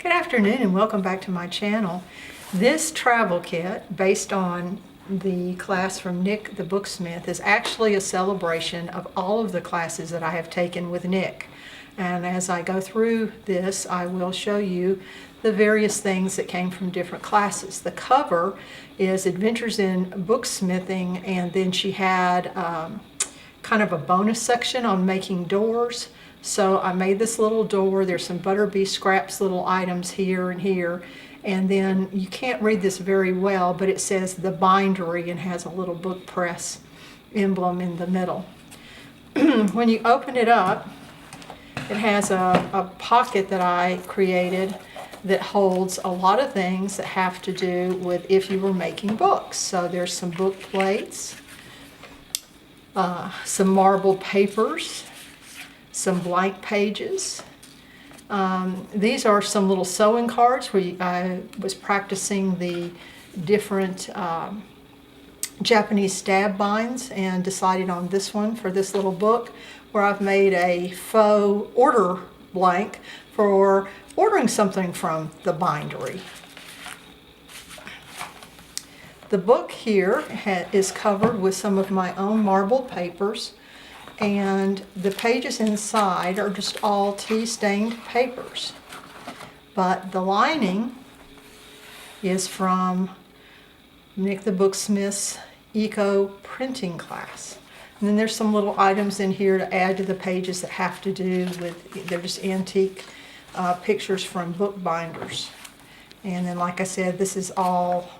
Good afternoon and welcome back to my channel. This travel kit, based on the class from Nik the Booksmith, is actually a celebration of all of the classes that I have taken with Nik. And as I go through this, I will show you the various things that came from different classes. The cover is Adventures in Booksmithing, and then she had kind of a bonus section on making doors. So I made this little door. There's some Butterbee scraps little items here and here. And then you can't read this very well, but it says the Bindery and has a little book press emblem in the middle. When you open it up, it has a pocket that I created that holds a lot of things that have to do with if you were making books. So there's some book plates, some marbled papers, some blank pages. These are some little sewing cards where I was practicing the different Japanese stab binds and decided on this one for this little book, where I've made a faux order blank for ordering something from the bindery. The book here is covered with some of my own marbled papers, and the pages inside are just all tea-stained papers. But the lining is from Nik the Booksmith's Eco Printing class. And then there's some little items in here to add to the pages that have to do with, they're just antique pictures from book binders. And then, like I said, this is all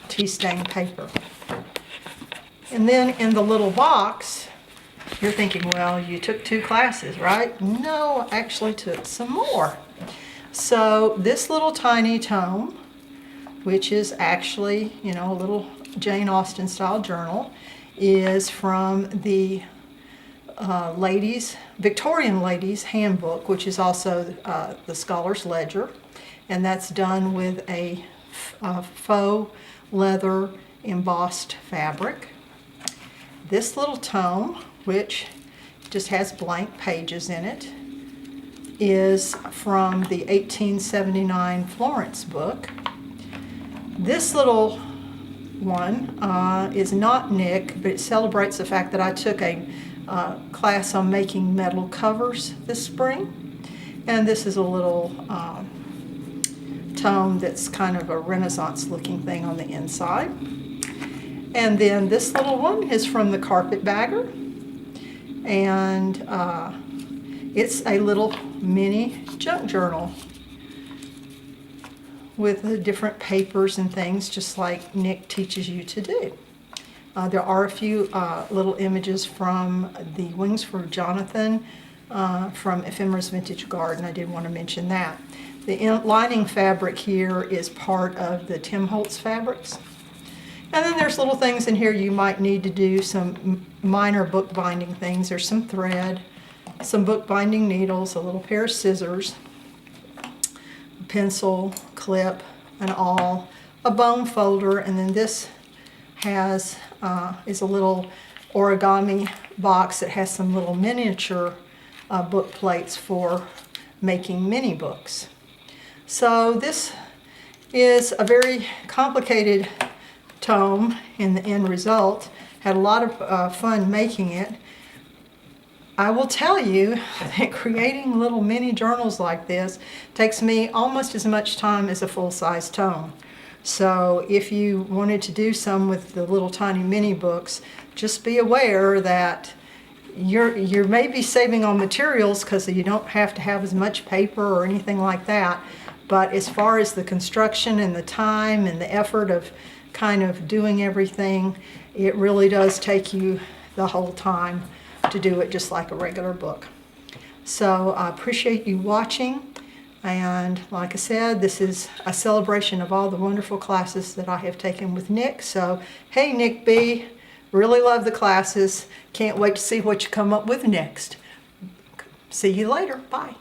tea-stained paper. And then in the little box, you're thinking, well, you took 2 classes, right? No, I actually took some more. So this little tiny tome, which is actually, you know, a little Jane Austen style journal, is from the Victorian Ladies Handbook, which is also the Scholar's Ledger. And that's done with a faux leather embossed fabric. This little tome, which just has blank pages in it, is from the 1879 Florence book. This little one is not Nik, but it celebrates the fact that I took a class on making metal covers this spring. And this is a little tome that's kind of a Renaissance looking thing on the inside. And then this little one is from the Carpetbagger, and it's a little mini junk journal with different papers and things, just like Nik teaches you to do. There are a few little images from the Wings for Jonathan from Ephemera's Vintage Garden. I did want to mention that. The lining fabric here is part of the Holtz fabrics. And then there's little things in here you might need to do some minor bookbinding things. There's some thread, some bookbinding needles, a little pair of scissors, a pencil, clip, an awl, a bone folder, and then this has is a little origami box that has some little miniature book plates for making mini books. So this is a very complicated tome in the end result. Had a lot of fun making it. I will tell you that creating little mini journals like this takes me almost as much time as a full-size tome. So if you wanted to do some with the little tiny mini books, just be aware that you're maybe saving on materials because you don't have to have as much paper or anything like that. But as far as the construction and the time and the effort of kind of doing everything, it really does take you the whole time to do it just like a regular book. So I appreciate you watching, and like I said, this is a celebration of all the wonderful classes that I have taken with Nik. So hey, Nik B, really love the classes. Can't wait to see what you come up with next. See you later. Bye.